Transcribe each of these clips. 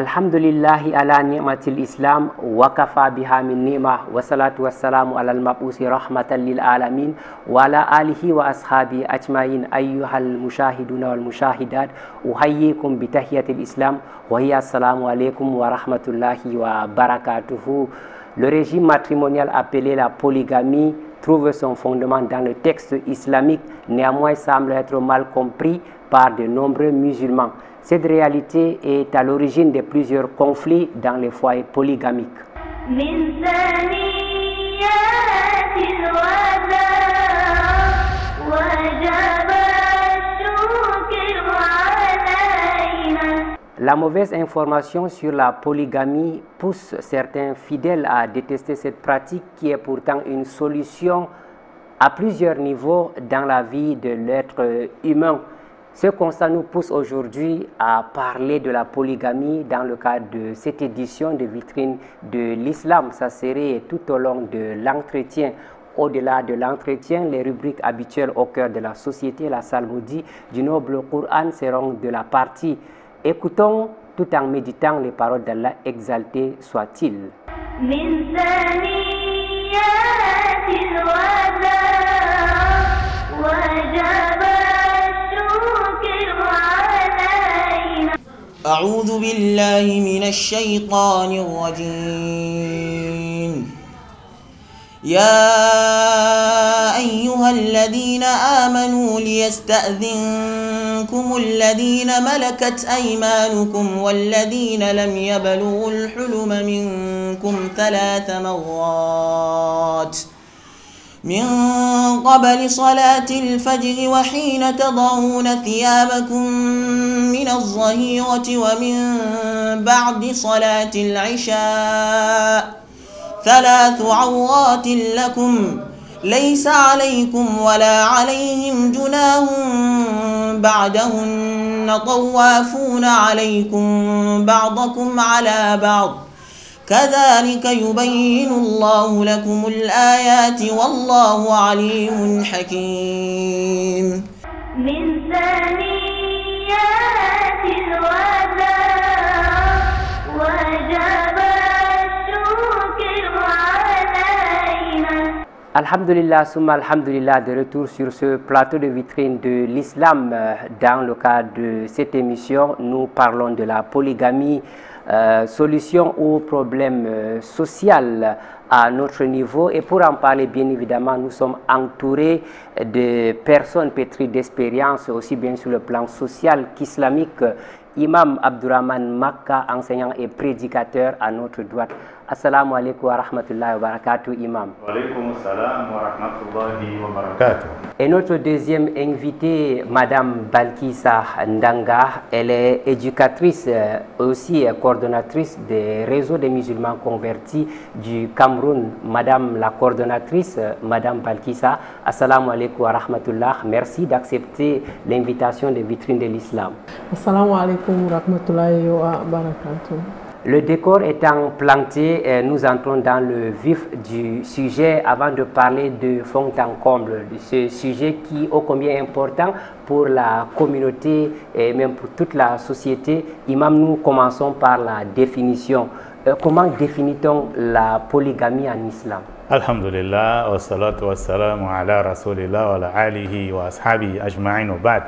Alhamdulillahi ala ni'matil islam wa kafa biha min ni'mah wa salatu wassalamu ala al-mabusi rahmatan lil alamin wa ala alihi wa ashabi ajmain ayyuhal mushahiduna wal mushahidat uhayyikum bi tahiyatil islam wa hiya assalamu alaikum wa rahmatullahi wa barakatuhu. Le régime matrimonial appelé la polygamie trouve son fondement dans le texte islamique, néanmoins semble être mal compris par de nombreux musulmans. Cette réalité est à l'origine de plusieurs conflits dans les foyers polygamiques. La mauvaise information sur la polygamie pousse certains fidèles à détester cette pratique qui est pourtant une solution à plusieurs niveaux dans la vie de l'être humain. Ce constat nous pousse aujourd'hui à parler de la polygamie dans le cadre de cette édition de vitrine de l'islam. Ça serait tout au long de l'entretien. Au-delà de l'entretien, les rubriques habituelles au cœur de la société, la psalmodie du noble Coran seront de la partie. Écoutons tout en méditant les paroles d'Allah, exalté soit-il. أعوذ بالله من الشيطان الرجيم. يا أيها الذين آمنوا ليستأذنكم الذين ملكت أيمانكم والذين لم يبلغوا الحلم منكم 3 مرات من قبل صلاة الفجر وحين تضعون ثيابكم من الظهيرة ومن بعد صلاة العشاء 3 عورات لكم ليس عليكم ولا عليهم جناح بعدهن طوافون عليكم بعضكم على بعض كذلك يبين الله لكم الآيات والله عليم حكيم. من ثنيات الوداع وجب الشكر علينا. Alhamdulillah, summa alhamdulillah, de retour sur ce plateau de vitrine de l'islam. Dans le cadre de cette émission, nous parlons de la polygamie, solution au problème social à notre niveau. Et pour en parler, bien évidemment, nous sommes entourés de personnes pétries d'expérience, aussi bien sur le plan social qu'islamique. Imam Abdurrahman Makka, enseignant et prédicateur à notre droite. Assalamu alaikum wa rahmatullahi wa barakatuh, Imam. Wa alaikum assalam wa rahmatullahi wa barakatuh. Et notre deuxième invitée, Madame Balkissa Ndanga, elle est éducatrice et aussi coordonnatrice des réseaux des musulmans convertis du Cameroun. Madame la coordonnatrice, Madame Balkissa, assalamu alaikum wa rahmatullah. Merci d'accepter l'invitation des vitrines de l'islam. Assalamu alaikum wa rahmatullahi wa barakatuh. Le décor étant planté, nous entrons dans le vif du sujet avant de parler de fond en comble, de ce sujet qui est ô combien important pour la communauté et même pour toute la société. Imam, nous commençons par la définition. Comment définit-on la polygamie en islam? Alhamdulillah, wa salatu wa salamu ala rasulillah wa ala alihi wa ashabi ajma'in wa ba'd.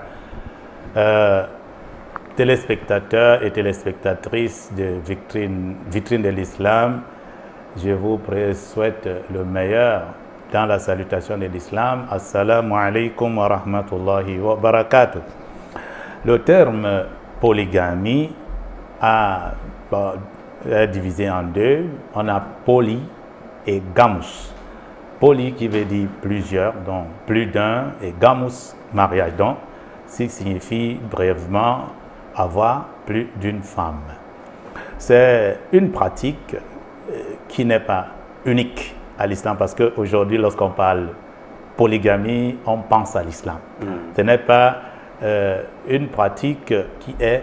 Téléspectateurs et téléspectatrices de vitrine de l'islam, je vous souhaite le meilleur dans la salutation de l'islam. Assalamu alaikum wa rahmatullahi wa barakatuh. Le terme polygamie est divisé en deux. On a poly et gamus. Poly qui veut dire plusieurs, donc plus d'un, et gamus, mariage, donc, ce qui signifie brièvement avoir plus d'une femme. C'est une pratique qui n'est pas unique à l'islam parce qu'aujourd'hui, lorsqu'on parle polygamie, on pense à l'islam. Ce n'est pas une pratique qui est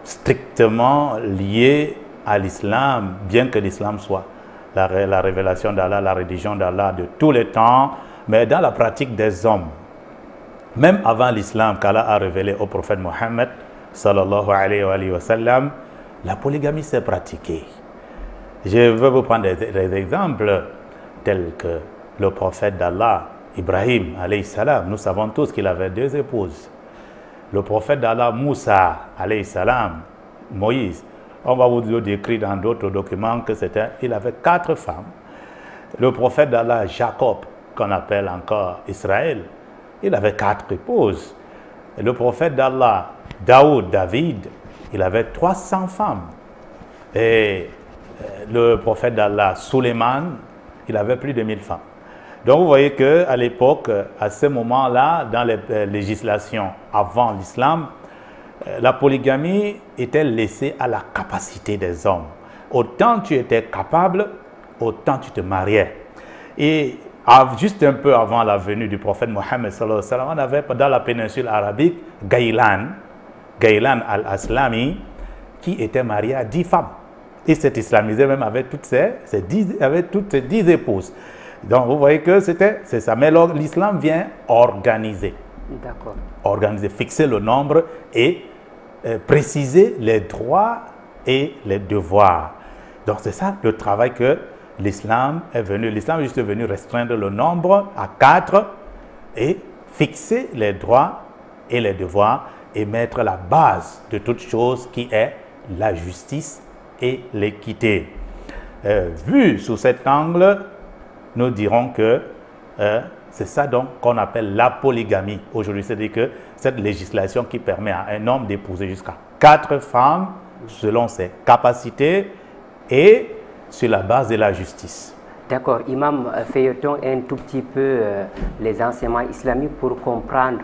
strictement liée à l'islam, bien que l'islam soit la révélation d'Allah, la religion d'Allah de tous les temps, mais dans la pratique des hommes. Même avant l'islam qu'Allah a révélé au prophète Mohammed, sallallahu alayhi wa sallam, la polygamie s'est pratiquée. Je veux vous prendre des exemples tels que le prophète d'Allah, Ibrahim, alayhi salam. Nous savons tous qu'il avait 2 épouses. Le prophète d'Allah, Moussa, alayhi salam, Moïse, on va vous décrire dans d'autres documents qu'il avait 4 femmes. Le prophète d'Allah, Jacob, qu'on appelle encore Israël, il avait 4 épouses. Et le prophète d'Allah, David, il avait 300 femmes. Et le prophète d'Allah, Suleiman, il avait plus de 1000 femmes. Donc vous voyez qu'à l'époque, à ce moment-là, dans les législations avant l'islam, la polygamie était laissée à la capacité des hommes. Autant tu étais capable, autant tu te mariais. Et juste un peu avant la venue du prophète Mohammed, on avait dans la péninsule arabique Ghaylan al-Aslami, qui était marié à 10 femmes. Il s'est islamisé même avec toutes ses 10 épouses. Donc vous voyez que c'est ça. Mais l'islam vient organiser. D'accord. Organiser, fixer le nombre et préciser les droits et les devoirs. Donc c'est ça le travail que l'islam est venu. L'islam est juste venu restreindre le nombre à 4 et fixer les droits et les devoirs et mettre la base de toute chose qui est la justice et l'équité. Vu sous cet angle, nous dirons que c'est ça donc qu'on appelle la polygamie aujourd'hui. C'est-à-dire que cette législation qui permet à un homme d'épouser jusqu'à 4 femmes selon ses capacités et sur la base de la justice. D'accord. Imam, feuilletons un tout petit peu les enseignements islamiques pour comprendre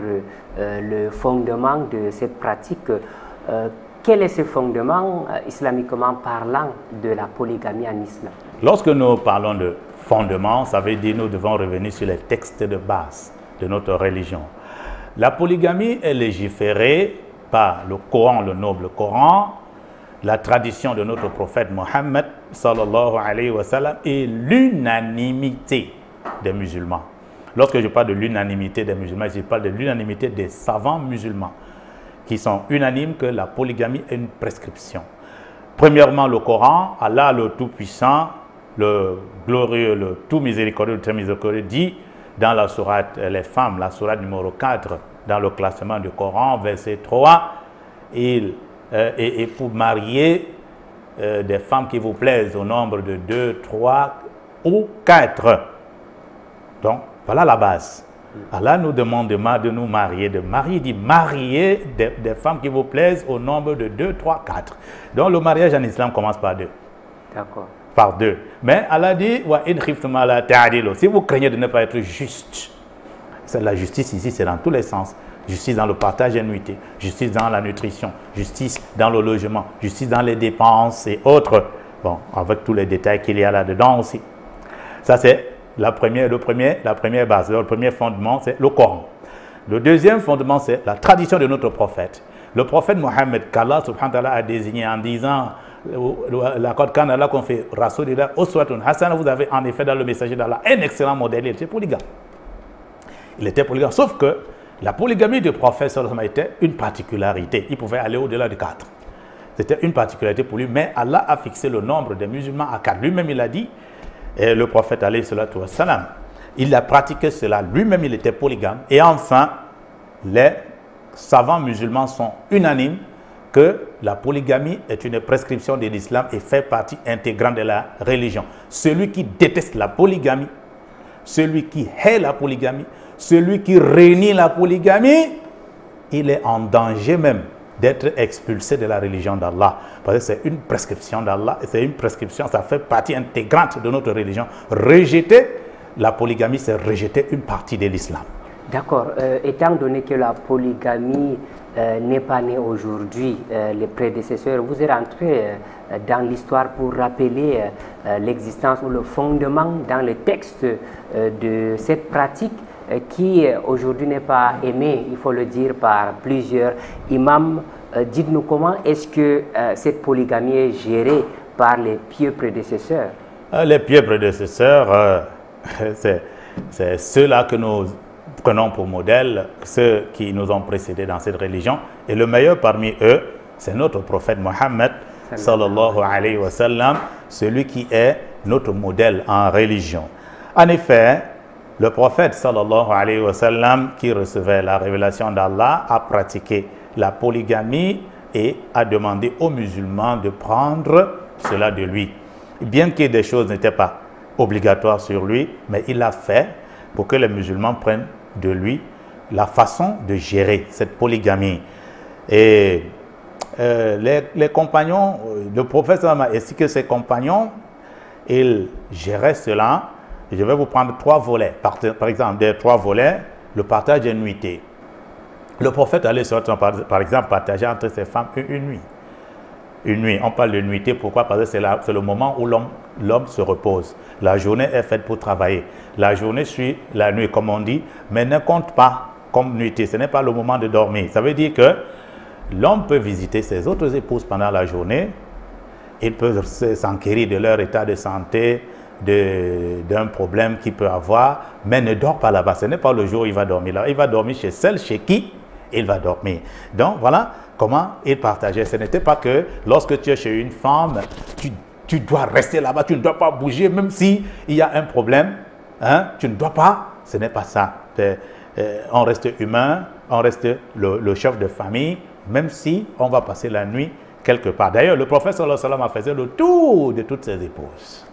le fondement de cette pratique. Quel est ce fondement, islamiquement parlant, de la polygamie en islam? Lorsque nous parlons de fondement, ça veut dire que nous devons revenir sur les textes de base de notre religion. La polygamie est légiférée par le Coran, le noble Coran, la tradition de notre prophète Mohammed sallallahu alayhi wa sallam et l'unanimité des musulmans. Lorsque je parle de l'unanimité des musulmans, je parle de l'unanimité des savants musulmans qui sont unanimes que la polygamie est une prescription. Premièrement, le Coran, Allah le Tout-Puissant, le glorieux, le tout miséricordieux, le très miséricordieux dit dans la sourate Les femmes, la sourate numéro 4, dans le classement du Coran, verset 3, et pour marier des femmes qui vous plaisent au nombre de 2, 3 ou 4. Donc, voilà la base. Allah nous demande de nous marier, dit marier des femmes qui vous plaisent au nombre de 2, 3, 4. Donc, le mariage en islam commence par 2. D'accord. Par 2. Mais Allah dit, si vous craignez de ne pas être juste, la justice ici, c'est dans tous les sens. Justice dans le partage et nuitée, justice dans la nutrition, justice dans le logement, justice dans les dépenses et autres. Bon, avec tous les détails qu'il y a là-dedans aussi. Ça, c'est la première base. Le premier fondement, c'est le Coran. Le deuxième fondement, c'est la tradition de notre prophète. Le prophète Mohammed, qu'Allah subhanahu wa ta'ala a désigné en disant la code Kanala qu'on fait Rasulillah Uswatun Hassan, vous avez en effet dans le messager d'Allah un excellent modèle. Il était polygame. Il était polygame, sauf que la polygamie du prophète était une particularité. Il pouvait aller au-delà de 4. C'était une particularité pour lui, mais Allah a fixé le nombre des musulmans à 4. Lui-même, il a dit, et le prophète alayhi salatu wassalam, il a pratiqué cela. Lui-même, il était polygame. Et enfin, les savants musulmans sont unanimes que la polygamie est une prescription de l'islam et fait partie intégrante de la religion. Celui qui déteste la polygamie, celui qui hait la polygamie, celui qui réunit la polygamie, il est en danger même d'être expulsé de la religion d'Allah. Parce que c'est une prescription d'Allah, c'est une prescription, ça fait partie intégrante de notre religion. Rejeter la polygamie, c'est rejeter une partie de l'islam. D'accord. Étant donné que la polygamie n'est pas née aujourd'hui, les prédécesseurs, vous êtes rentré dans l'histoire pour rappeler l'existence ou le fondement dans le texte de cette pratique qui aujourd'hui n'est pas aimée, il faut le dire, par plusieurs imams. Dites-nous comment est-ce que cette polygamie est gérée par les pieux prédécesseurs? Les pieux prédécesseurs, c'est ceux-là que nous prenons pour modèle, ceux qui nous ont précédés dans cette religion. Et le meilleur parmi eux, c'est notre prophète Mohammed sallallahu alayhi wa sallam, celui qui est notre modèle en religion. En effet, le prophète sallallahu alayhi wa sallam, qui recevait la révélation d'Allah, a pratiqué la polygamie et a demandé aux musulmans de prendre cela de lui. Bien que des choses n'étaient pas obligatoires sur lui, mais il l'a fait pour que les musulmans prennent de lui la façon de gérer cette polygamie. Et les compagnons, le prophète ainsi que ses compagnons, ils géraient cela. Je vais vous prendre 3 volets. Par exemple, des 3 volets, le partage des nuitées. Le prophète allait par exemple partager entre ses femmes une nuit. Une nuit, on parle de nuitée, pourquoi? Parce que c'est le moment où l'homme se repose. La journée est faite pour travailler. La journée suit la nuit, comme on dit, mais ne compte pas comme nuitée. Ce n'est pas le moment de dormir. Ça veut dire que l'homme peut visiter ses autres épouses pendant la journée. Il peut s'enquérir de leur état de santé, d'un problème qu'il peut avoir, mais ne dort pas là-bas. Ce n'est pas le jour où il va dormir là. Il va dormir chez celle chez qui il va dormir. Donc voilà comment il partageait. Ce n'était pas que lorsque tu es chez une femme, tu dois rester là-bas, tu ne dois pas bouger, même s'il y a un problème, hein, tu ne dois pas. Ce n'est pas ça. On reste humain, on reste le chef de famille, même si on va passer la nuit quelque part. D'ailleurs, le prophète sallallahu alayhi wa sallam faisait le tour de toutes ses épouses.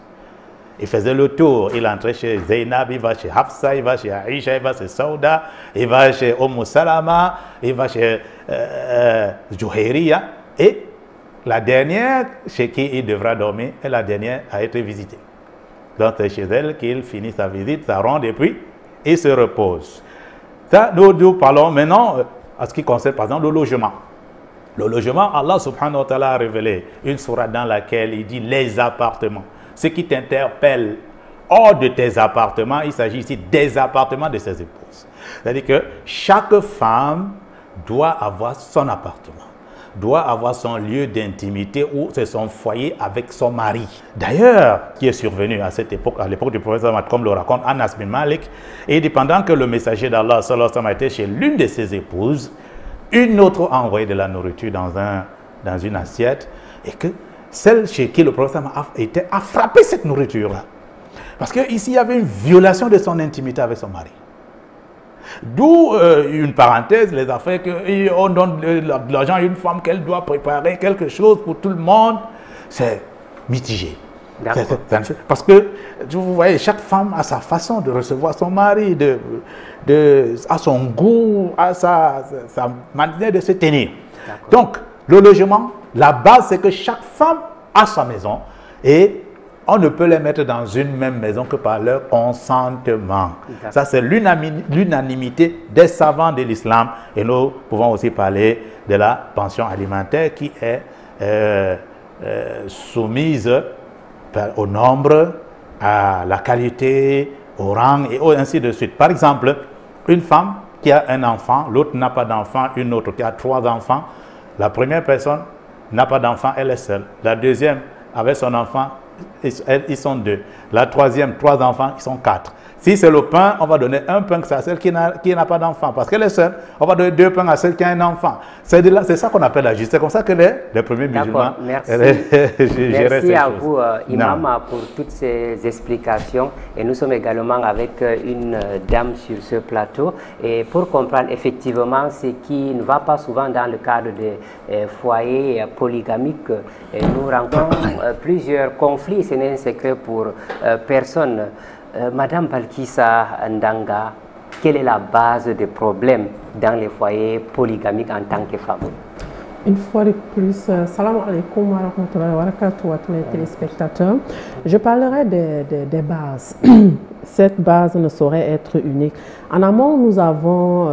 Il faisait le tour, il entrait chez Zainab, il va chez Hafsa, il va chez Aïcha, il va chez Sauda, il va chez Salama, il va chez Juhayriya. Et la dernière chez qui il devra dormir est la dernière à être visitée. Donc c'est chez elle qu'il finit sa visite, sa ronde et puis il se repose. Ça, nous parlons maintenant à ce qui concerne par exemple le logement. Le logement, Allah subhanahu wa ta'ala a révélé une sourate dans laquelle il dit les appartements. Ce qui t'interpelle hors de tes appartements, il s'agit ici des appartements de ses épouses. C'est-à-dire que chaque femme doit avoir son appartement, doit avoir son lieu d'intimité où c'est son foyer avec son mari. D'ailleurs, qui est survenu à cette époque, à l'époque du prophète, comme le raconte Anas bin Malik, et pendant que le messager d'Allah sallallahu alayhi wa sallam était chez l'une de ses épouses, une autre a envoyé de la nourriture dans une assiette et que celle chez qui le prophète a frappé cette nourriture-là. Parce qu'ici, il y avait une violation de son intimité avec son mari. D'où une parenthèse, les affaires qu'on donne de l'argent à une femme qu'elle doit préparer quelque chose pour tout le monde. C'est mitigé. Parce que, vous voyez, chaque femme a sa façon de recevoir son mari, à son goût, à sa manière de se tenir. Donc, le logement, la base, c'est que chaque femme a sa maison et on ne peut les mettre dans une même maison que par leur consentement. Ça, c'est l'unanimité des savants de l'islam. Et nous pouvons aussi parler de la pension alimentaire qui est soumise au nombre, à la qualité, au rang et ainsi de suite. Par exemple, une femme qui a un enfant, l'autre n'a pas d'enfant, une autre qui a 3 enfants. La première personne n'a pas d'enfant, elle est seule. La deuxième, avec son enfant, ils sont 2. La troisième, 3 enfants, ils sont 4. Si c'est le pain, on va donner un pain à celle qui n'a pas d'enfant. Parce qu'elle est seule, on va donner 2 pains à celle qui a un enfant. C'est ça qu'on appelle la justice. C'est comme ça que les premiers musulmans... Merci. Merci à vous, Imam, pour toutes ces explications. Et nous sommes également avec une dame sur ce plateau. Et pour comprendre effectivement ce qui ne va pas souvent dans le cadre des foyers polygamiques, nous rencontrons plusieurs conflits. Ce n'est un secret pour personne. Madame Balkissa Ndanga, quelle est la base des problèmes dans les foyers polygamiques en tant que femme? Une fois de plus, salam alaikum wa rahmatullahi wa barakatuh à tous les téléspectateurs. Je parlerai des bases. Cette base ne saurait être unique. En amont, nous avons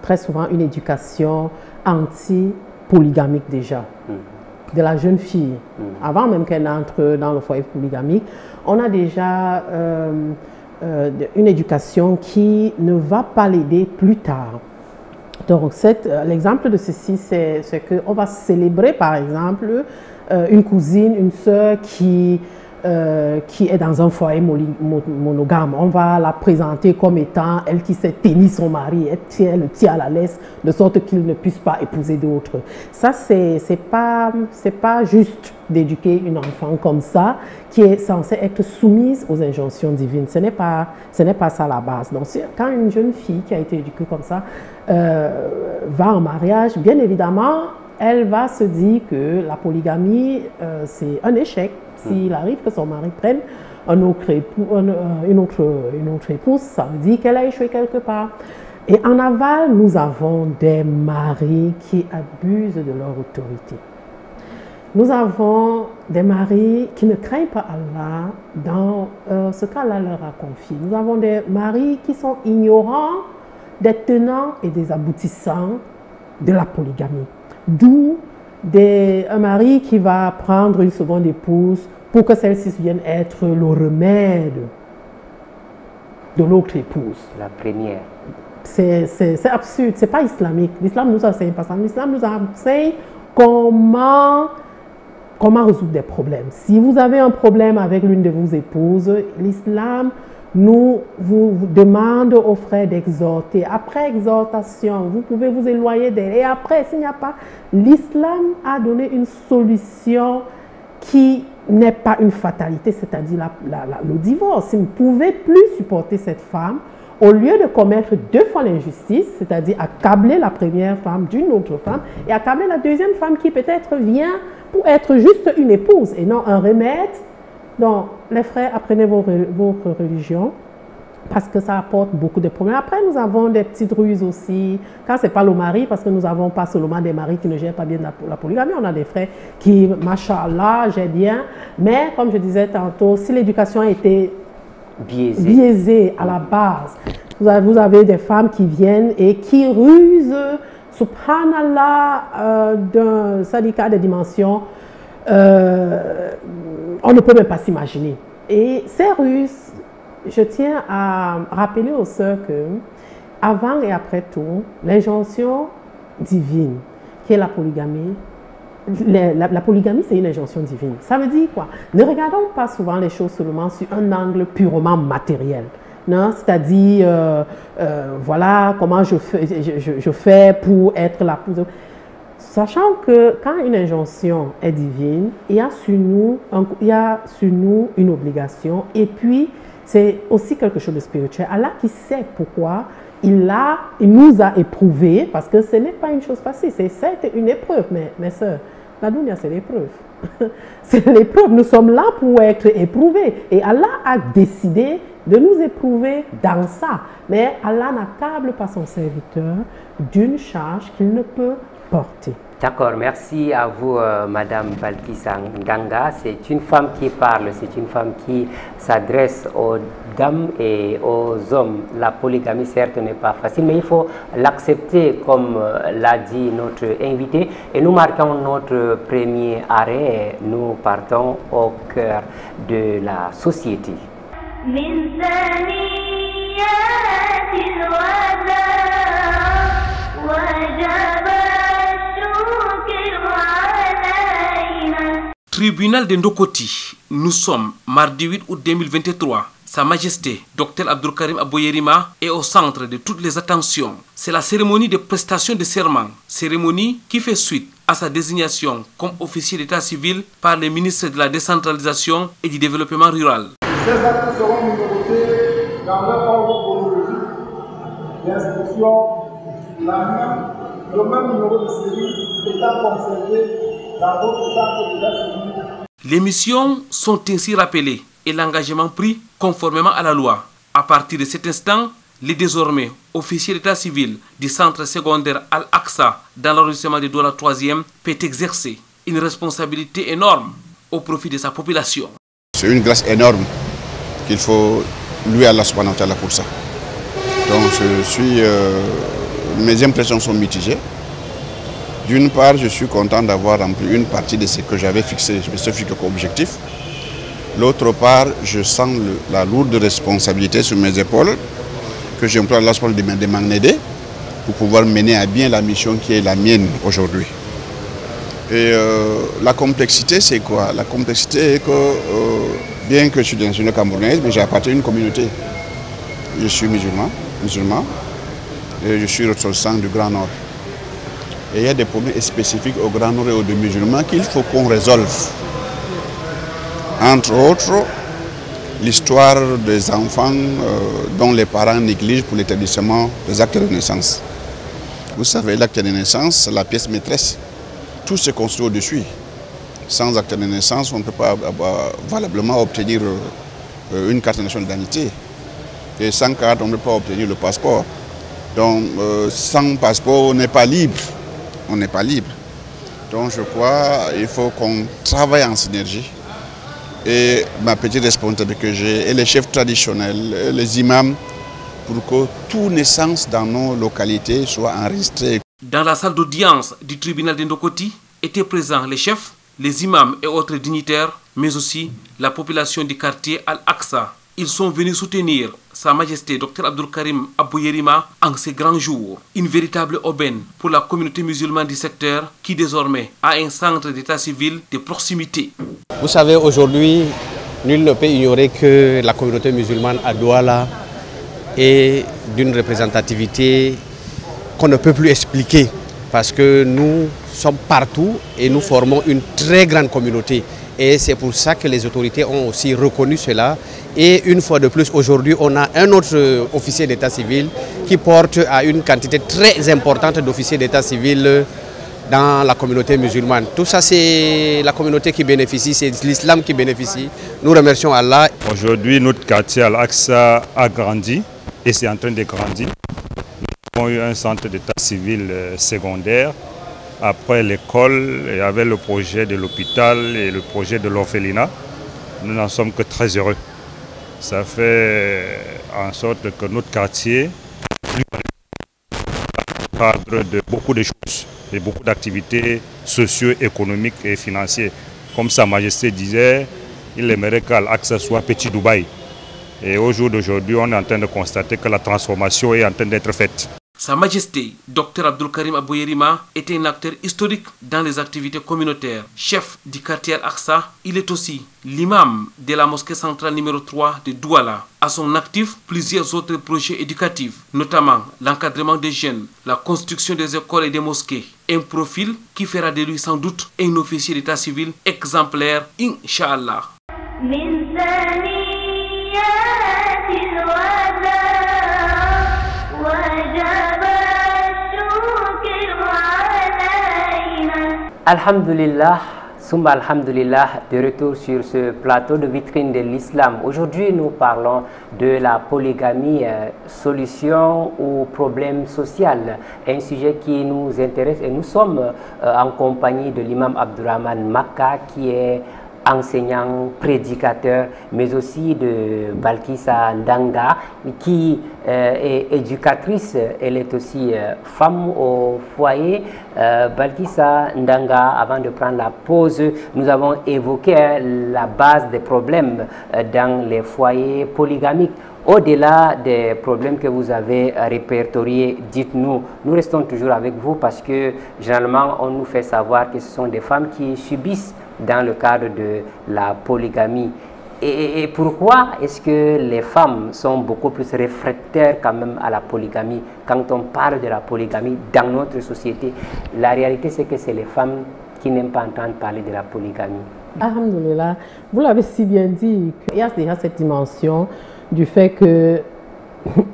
très souvent une éducation anti-polygamique déjà. De la jeune fille, avant même qu'elle entre dans le foyer polygamique, on a déjà une éducation qui ne va pas l'aider plus tard. Donc, l'exemple de ceci, c'est qu'on va célébrer, par exemple, une cousine, une sœur qui qui est dans un foyer monogame. On va la présenter comme étant elle qui sait tenir son mari, elle le tient à la laisse, de sorte qu'il ne puisse pas épouser d'autres. Ça, c'est pas juste d'éduquer une enfant comme ça, qui est censée être soumise aux injonctions divines. Ce n'est pas ça la base. Donc, quand une jeune fille qui a été éduquée comme ça va en mariage, bien évidemment, elle va se dire que la polygamie, c'est un échec. S'il arrive que son mari prenne une autre épouse, ça veut dire qu'elle a échoué quelque part. Et en aval, nous avons des maris qui abusent de leur autorité. Nous avons des maris qui ne craignent pas Allah dans ce qu'Allah leur a confié. Nous avons des maris qui sont ignorants des tenants et des aboutissants de la polygamie. D'où un mari qui va prendre une seconde épouse pour que celle-ci vienne être le remède de l'autre épouse. La première. C'est absurde, c'est pas islamique. L'islam nous enseigne pas ça. L'islam nous enseigne comment résoudre des problèmes. Si vous avez un problème avec l'une de vos épouses, l'islam vous demande aux frères d'exhorter. Après exhortation, vous pouvez vous éloigner d'elle. Et après, s'il n'y a pas, l'islam a donné une solution qui n'est pas une fatalité, c'est-à-dire le divorce. Si vous ne pouvez plus supporter cette femme, au lieu de commettre deux fois l'injustice, c'est-à-dire accabler la première femme d'une autre femme et accabler la deuxième femme qui peut-être vient pour être juste une épouse et non un remède. Donc, les frères, apprenez votre religion parce que ça apporte beaucoup de problèmes. Après, nous avons des petites ruses aussi, quand ce n'est pas le mari, parce que nous n'avons pas seulement des maris qui ne gèrent pas bien la polygamie, on a des frères qui, machallah, gèrent bien. Mais, comme je disais tantôt, si l'éducation a été biaisée à la base, vous avez des femmes qui viennent et qui rusent, subhanallah, d'un syndicat de dimensions, on ne peut même pas s'imaginer. Et ces ruses, je tiens à rappeler aux sœurs que, avant et après tout, l'injonction divine, qui est la polygamie, la polygamie, c'est une injonction divine. Ça veut dire quoi? Ne regardons pas souvent les choses seulement sur un angle purement matériel. C'est-à-dire, voilà comment je fais pour être la pouse. Sachant que quand une injonction est divine, il y a sur nous une obligation et puis c'est aussi quelque chose de spirituel. Allah qui sait pourquoi il nous a éprouvés, parce que ce n'est pas une chose facile, c'est certes une épreuve, mes sœurs, la dunya c'est l'épreuve. C'est l'épreuve, nous sommes là pour être éprouvés et Allah a décidé de nous éprouver dans ça. Mais Allah n'accable pas son serviteur d'une charge qu'il ne peut porter. D'accord, merci à vous, Madame Balkissa Nganga. C'est une femme qui parle, c'est une femme qui s'adresse aux dames et aux hommes. La polygamie, certes, n'est pas facile, mais il faut l'accepter, comme l'a dit notre invité. Et nous marquons notre premier arrêt. Nous partons au cœur de la société. Tribunal de Ndokoti, nous sommes mardi 8 août 2023. Sa Majesté, Dr Abdul Karim Aboyerima, est au centre de toutes les attentions. C'est la cérémonie de prestation de serment, cérémonie qui fait suite à sa désignation comme officier d'état civil par le ministre de la décentralisation et du développement rural. Ces actes seront numérotés dans leur ordre chronologique d'inscription, le même numéro de série étant conservé dans d'autres centres d'état civil. Les missions sont ainsi rappelées et l'engagement pris conformément à la loi. À partir de cet instant, le désormais officier d'état civil du centre secondaire Al-Aqsa dans l'arrondissement de Douala 3e peut exercer une responsabilité énorme au profit de sa population. C'est une grâce énorme qu'il faut louer Allah subhanahu wa ta'ala pour ça. Donc mes impressions sont mitigées. D'une part, je suis content d'avoir rempli une partie de ce que j'avais fixé, je me suis fixé comme objectif. L'autre part, je sens la lourde responsabilité sur mes épaules que j'emploie Allah subhanahu wa ta'ala de m'aider pour pouvoir mener à bien la mission qui est la mienne aujourd'hui. Et la complexité, c'est quoi? La complexité est que Bien que je suis d'origine camerounaise, mais j'appartiens à une communauté. Je suis musulman, et je suis ressortissant du Grand Nord. Et il y a des problèmes spécifiques au Grand Nord et aux musulmans qu'il faut qu'on résolve. Entre autres, l'histoire des enfants dont les parents négligent pour l'établissement des actes de naissance. Vous savez, l'acte de naissance, c'est la pièce maîtresse. Tout se construit au-dessus. Sans acte de naissance, on ne peut pas valablement obtenir une carte nationale d'identité. Et sans carte, on ne peut pas obtenir le passeport. Donc, sans passeport, on n'est pas libre. On n'est pas libre. Donc, je crois qu'il faut qu'on travaille en synergie. Et ma petite responsabilité que j'ai, et les chefs traditionnels, et les imams, pour que toute naissance dans nos localités soit enregistrée. Dans la salle d'audience du tribunal de Ndokoti étaient présents les chefs, les imams et autres dignitaires, mais aussi la population du quartier Al-Aqsa. Ils sont venus soutenir Sa Majesté Dr Abdulkarim Abouyerima en ces grands jours. Une véritable aubaine pour la communauté musulmane du secteur qui désormais a un centre d'état civil de proximité. Vous savez, aujourd'hui, nul ne peut ignorer que la communauté musulmane à Douala est d'une représentativité qu'on ne peut plus expliquer parce que nous sommes partout et nous formons une très grande communauté. Et c'est pour ça que les autorités ont aussi reconnu cela. Et une fois de plus, aujourd'hui, on a un autre officier d'état civil qui porte à une quantité très importante d'officiers d'état civil dans la communauté musulmane. Tout ça, c'est la communauté qui bénéficie, c'est l'islam qui bénéficie. Nous remercions Allah. Aujourd'hui, notre quartier Al-Aqsa a grandi et c'est en train de grandir. Nous avons eu un centre d'état civil secondaire. Après l'école, il y avait le projet de l'hôpital et le projet de l'orphelinat. Nous n'en sommes que très heureux. Ça fait en sorte que notre quartier cadre de beaucoup de choses et beaucoup d'activités socio-économiques et financières. Comme Sa Majesté disait, il aimerait qu'Al-Aqsa soit petit Dubaï. Et au jour d'aujourd'hui, on est en train de constater que la transformation est en train d'être faite. Sa Majesté Dr Abdulkarim Abouyerima était un acteur historique dans les activités communautaires. Chef du quartier Al-Aqsa, il est aussi l'imam de la mosquée centrale numéro 3 de Douala. À son actif, plusieurs autres projets éducatifs, notamment l'encadrement des jeunes, la construction des écoles et des mosquées. Un profil qui fera de lui sans doute un officier d'état civil exemplaire, Inch'Allah. Alhamdulillah, Summa Alhamdulillah, de retour sur ce plateau de vitrine de l'islam. Aujourd'hui, nous parlons de la polygamie, solution ou problème social, un sujet qui nous intéresse et nous sommes en compagnie de l'imam Abdurrahman Makka qui est enseignant, prédicateur, mais aussi de Balkissa Ndanga qui est éducatrice. Elle est aussi femme au foyer. Balkissa Ndanga, avant de prendre la pause, nous avons évoqué la base des problèmes dans les foyers polygamiques. Au-delà des problèmes que vous avez répertoriés, dites-nous, nous restons toujours avec vous parce que généralement on nous fait savoir que ce sont des femmes qui subissent dans le cadre de la polygamie. Et pourquoi est-ce que les femmes sont beaucoup plus réfractaires quand même à la polygamie? Quand on parle de la polygamie dans notre société, la réalité c'est que c'est les femmes qui n'aiment pas entendre parler de la polygamie. Alhamdulillah, vous l'avez si bien dit, il y a déjà cette dimension du fait que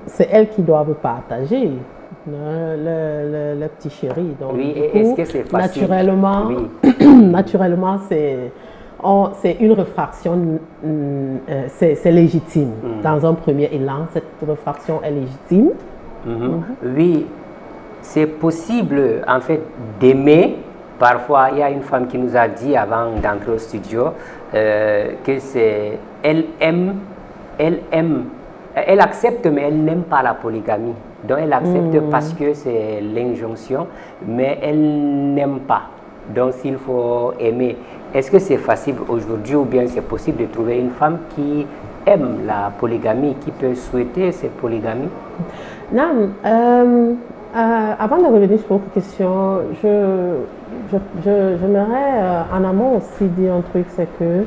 c'est elles qui doivent partager le petit chéri. Donc, oui, est-ce que c'est facile? Naturellement, oui. Naturellement c'est une réfraction, c'est légitime. Dans un premier élan, cette réfraction est légitime. Oui, c'est possible en fait d'aimer. Parfois, il y a une femme qui nous a dit avant d'entrer au studio que c'est elle accepte mais elle n'aime pas la polygamie. Donc elle accepte parce que c'est l'injonction, mais elle n'aime pas. Donc s'il faut aimer, est-ce que c'est facile aujourd'hui ou bien c'est possible de trouver une femme qui aime la polygamie, qui peut souhaiter cette polygamie? Non, avant de revenir sur votre question, j'aimerais en amont aussi dire un truc, c'est que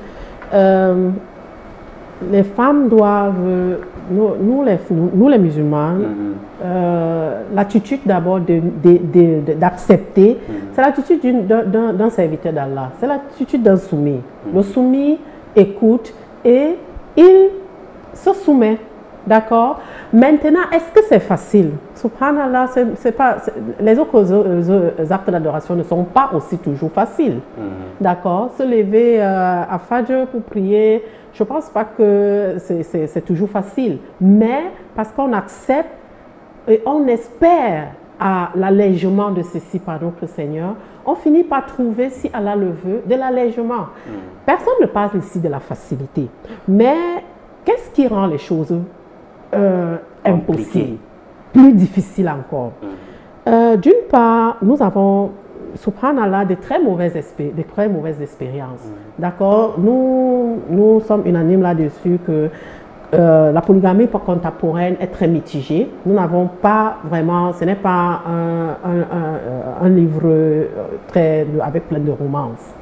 les femmes doivent, nous les musulmans, l'attitude d'abord d'accepter, c'est l'attitude d'un serviteur d'Allah, c'est l'attitude d'un soumis. Le soumis écoute et il se soumet. D'accord? Maintenant, est-ce que c'est facile? Subhanallah, les autres actes d'adoration ne sont pas aussi toujours faciles. D'accord? Se lever à Fajr pour prier, je ne pense pas que c'est toujours facile. Mais parce qu'on accepte et on espère à l'allègement de ceci par notre Seigneur, on finit par trouver, si Allah le veut, de l'allègement. Personne ne parle ici de la facilité. Mais qu'est-ce qui rend les choses impossible, plus difficile encore? D'une part, nous avons, subhanallah, de très mauvaises expériences. D'accord? Nous sommes unanimes là-dessus que la polygamie contemporaine est très mitigée. Nous n'avons pas vraiment, ce n'est pas un livre avec plein de romances.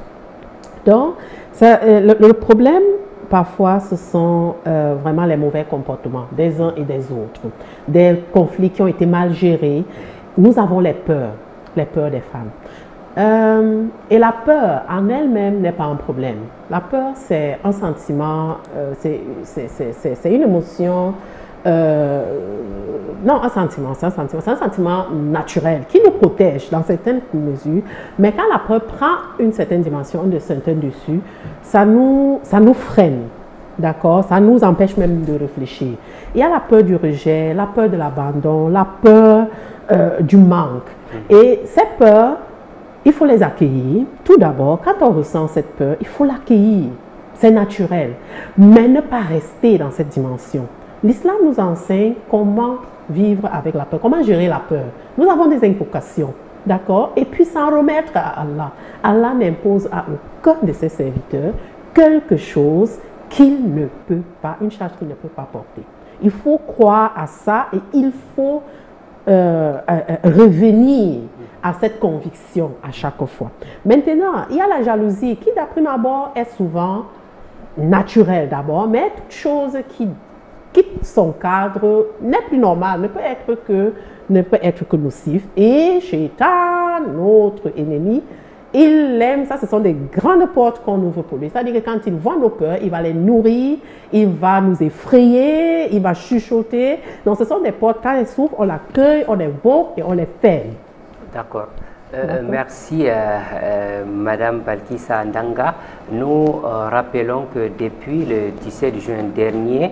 Donc, le problème, parfois, ce sont vraiment les mauvais comportements des uns et des autres. Des conflits qui ont été mal gérés. Nous avons les peurs des femmes. Et la peur en elle-même n'est pas un problème. La peur, c'est un sentiment, c'est une émotion. Non, c'est un sentiment naturel qui nous protège dans certaines mesures. Mais quand la peur prend une certaine dimension, de certains dessus, ça nous freine. D'accord? Ça nous empêche même de réfléchir. Il y a la peur du rejet, la peur de l'abandon, la peur du manque. Et ces peurs, il faut les accueillir. Tout d'abord, quand on ressent cette peur, il faut l'accueillir. C'est naturel. Mais ne pas rester dans cette dimension. L'islam nous enseigne comment vivre avec la peur, comment gérer la peur. Nous avons des invocations, d'accord? Et puis s'en remettre à Allah. Allah n'impose à aucun de ses serviteurs quelque chose qu'il ne peut pas, une charge qu'il ne peut pas porter. Il faut croire à ça et il faut revenir à cette conviction à chaque fois. Maintenant, il y a la jalousie qui, d'après abord, est souvent naturelle d'abord, mais toute chose qui quitte son cadre n'est plus normal, ne peut être que nocif. Et Shaitan, notre ennemi, il aime ça, ce sont des grandes portes qu'on ouvre pour lui. C'est-à-dire que quand il voit nos peurs, il va les nourrir, il va nous effrayer, il va chuchoter. Donc ce sont des portes, quand elles s'ouvrent, on l'accueille, on les invoque et on les ferme. D'accord. Merci Madame Balkissa Ndanga. Nous rappelons que depuis le 17 juin dernier,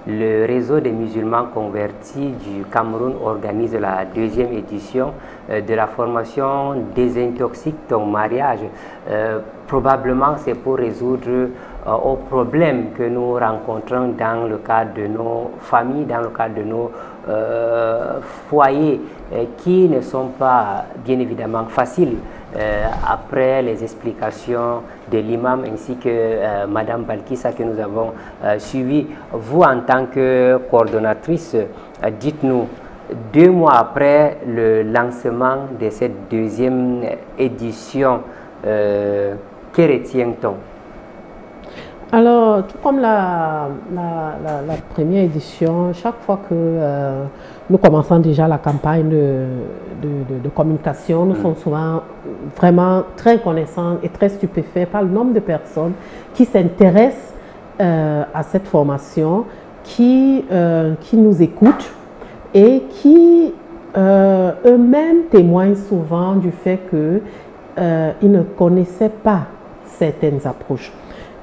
le réseau des musulmans convertis du Cameroun organise la deuxième édition de la formation Désintoxique ton mariage. Probablement c'est pour résoudre aux problèmes que nous rencontrons dans le cadre de nos familles, dans le cadre de nos foyers qui ne sont pas bien évidemment faciles. Après les explications de l'imam ainsi que Madame Balkissa que nous avons suivi, vous en tant que coordonnatrice, dites-nous, 2 mois après le lancement de cette deuxième édition, que retient-on? Alors, tout comme la première édition, chaque fois que nous commençons déjà la campagne de communication, nous sommes souvent vraiment très reconnaissants et très stupéfaits par le nombre de personnes qui s'intéressent à cette formation, qui nous écoutent et qui eux-mêmes témoignent souvent du fait qu'ils ne connaissaient pas certaines approches.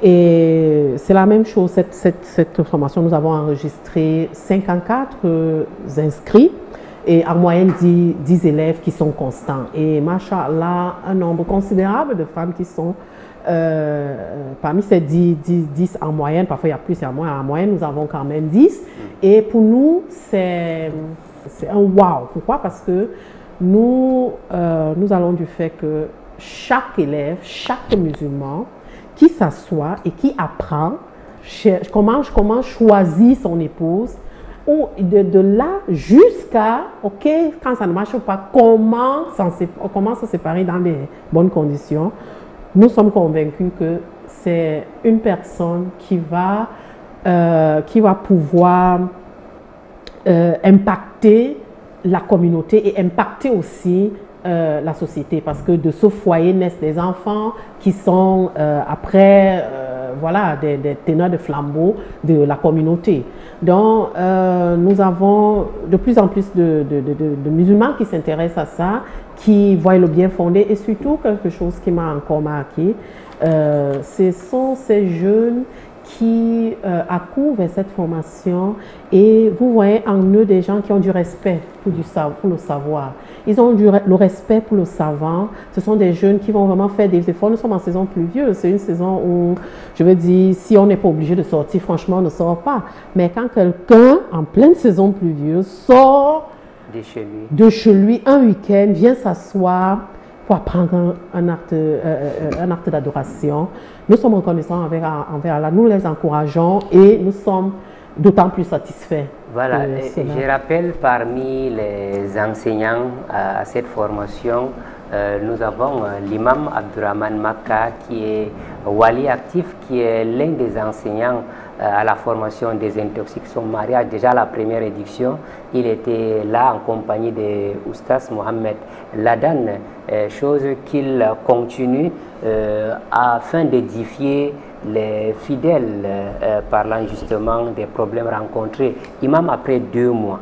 Et c'est la même chose, cette formation, nous avons enregistré 54 inscrits et en moyenne 10 élèves qui sont constants. Et machallah, un nombre considérable de femmes qui sont parmi ces 10 en moyenne, parfois il y a plus, il y a moins, en moyenne nous avons quand même 10. Et pour nous, c'est un wow. Pourquoi? Parce que nous allons du fait que chaque élève, chaque musulman, qui s'assoit et qui apprend comment choisir son épouse, ou de là jusqu'à, ok, quand ça ne marche pas, comment se séparer dans les bonnes conditions. Nous sommes convaincus que c'est une personne qui va qui va pouvoir impacter la communauté et impacter aussi la société, parce que de ce foyer naissent des enfants qui sont après voilà, des teneurs de flambeau de la communauté. Donc nous avons de plus en plus de musulmans qui s'intéressent à ça, qui voient le bien fondé, et surtout quelque chose qui m'a encore marqué, ce sont ces jeunes qui accourent vers cette formation, et vous voyez en eux des gens qui ont du respect pour le savoir. Ils ont le respect pour le savant. Ce sont des jeunes qui vont vraiment faire des efforts. Nous sommes en saison pluvieuse. C'est une saison où, je veux dire, si on n'est pas obligé de sortir, franchement, on ne sort pas. Mais quand quelqu'un, en pleine saison pluvieuse, sort de chez lui un week-end, vient s'asseoir pour apprendre un acte d'adoration, nous sommes reconnaissants envers Allah. Nous les encourageons et nous sommes d'autant plus satisfaits. Voilà, je rappelle, parmi les enseignants à cette formation, nous avons l'imam Abdurrahman Makka, qui est wali actif, qui est l'un des enseignants à la formation des intoxications mariage. Déjà la première édition, il était là en compagnie de Oustas Mohamed Ladan, chose qu'il continue afin d'édifier les fidèles, parlant justement des problèmes rencontrés. Imam, après 2 mois,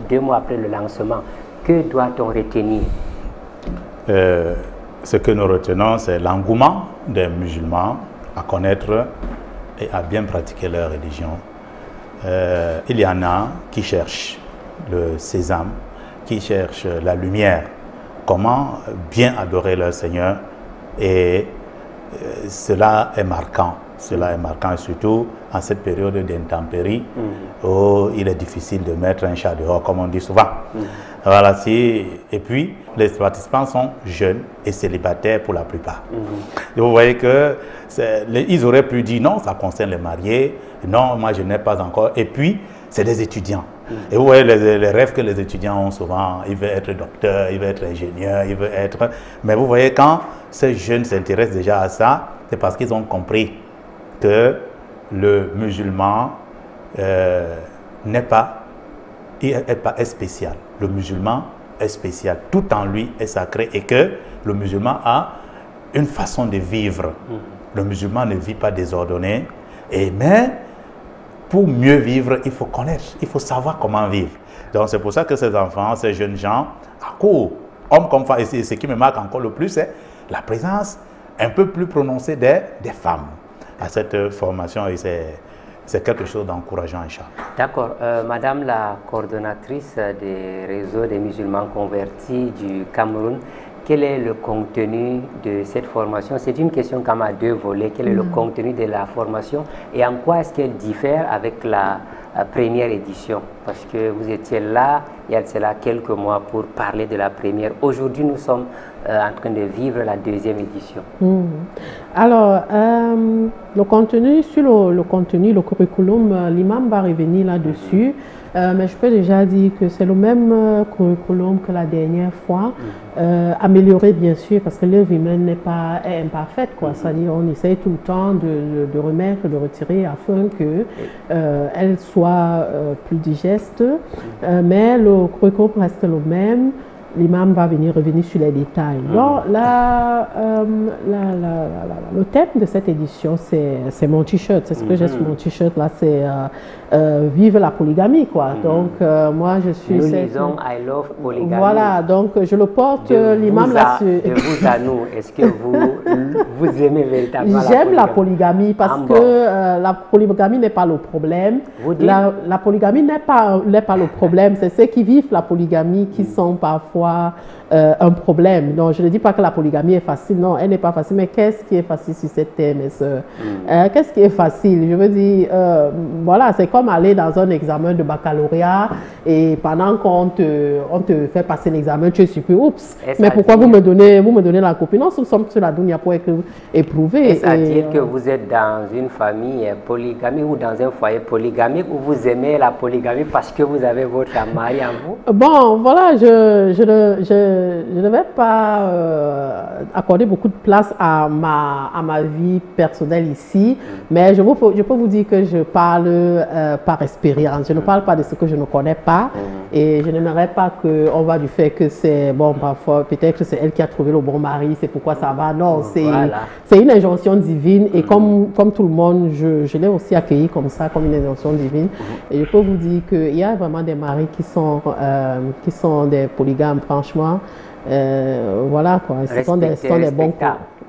2 mois après le lancement, que doit-on retenir? Ce que nous retenons, c'est l'engouement des musulmans à connaître et à bien pratiquer leur religion. Il y en a qui cherchent le sésame, qui cherchent la lumière, comment bien adorer leur Seigneur, et cela est marquant. Cela est marquant, surtout en cette période d'intempéries où il est difficile de mettre un chat dehors, comme on dit souvent. Voilà, et puis, les participants sont jeunes et célibataires pour la plupart. Et vous voyez que ils auraient pu dire non, ça concerne les mariés, non, moi je n'ai pas encore. Et puis, c'est des étudiants. Et vous voyez les rêves que les étudiants ont souvent. Ils veulent être docteurs, ils veulent être ingénieurs, ils veulent être... Mais vous voyez, quand ces jeunes s'intéressent déjà à ça, c'est parce qu'ils ont compris que le musulman est spécial. Le musulman est spécial. Tout en lui est sacré, et que le musulman a une façon de vivre. Le musulman ne vit pas désordonné. Mais pour mieux vivre, il faut connaître, il faut savoir comment vivre. Donc c'est pour ça que ces enfants, ces jeunes gens, accourent, hommes comme femmes. Et ce qui me marque encore le plus, c'est la présence un peu plus prononcée des femmes à cette formation, et c'est quelque chose d'encourageant, Inch'Allah. D'accord. Madame la coordonnatrice des réseaux des musulmans convertis du Cameroun, quel est le contenu de cette formation? C'est une question qui a 2 volets. Quel est le contenu de la formation et en quoi est-ce qu'elle diffère avec la première édition? Parce que vous étiez là il y a de cela quelques mois pour parler de la première. Aujourd'hui, nous sommes en train de vivre la 2e édition. Alors, le contenu, sur le contenu, le curriculum, l'imam va revenir là-dessus. Mais je peux déjà dire que c'est le même curriculum que la dernière fois, amélioré bien sûr, parce que l'œuvre humaine est imparfaite, quoi. C'est-à-dire on essaye tout le temps de remettre, de retirer afin qu'elle soit plus digeste, mais le curriculum reste le même. L'imam va revenir sur les détails. Donc, le thème de cette édition, c'est mon t-shirt. C'est ce que j'ai sur mon t-shirt là, c'est vive la polygamie, quoi. Donc, moi, je suis... Nous lisons I love polygamie. Voilà, donc je le porte, l'imam là-dessus. De vous à nous, est-ce que vous aimez véritablement la polygamie? J'aime la polygamie parce que la polygamie n'est pas le problème. La polygamie n'est pas le problème. C'est ceux qui vivent la polygamie qui sont parfois un problème. Donc, je ne dis pas que la polygamie est facile. Non, elle n'est pas facile. Mais qu'est-ce qui est facile sur cette terre, mes soeurs? Qu'est-ce qui est facile? Je veux dire, voilà, c'est comme aller dans un examen de baccalauréat et pendant qu'on te fait passer l'examen, tu es surpris. Oups, mais pourquoi vous me donnez la copie? Non, nous sommes sur la dunya pour éprouver. Est-ce à dire que vous êtes dans une famille polygamique ou dans un foyer polygamique où vous aimez la polygamie parce que vous avez votre mari en vous? Bon, voilà, je ne vais pas accorder beaucoup de place à ma vie personnelle ici, mais je peux vous dire que je parle par expérience. Je ne parle pas de ce que je ne connais pas et je n'aimerais pas qu'on va du fait que c'est, bon, parfois, peut-être que c'est elle qui a trouvé le bon mari, c'est pourquoi ça va. Non, c'est une injonction divine et comme tout le monde, je l'ai aussi accueilli comme ça, comme une injonction divine. Et je peux vous dire qu'il y a vraiment des maris qui sont des polygames, franchement. Voilà quoi, ce sont des bons,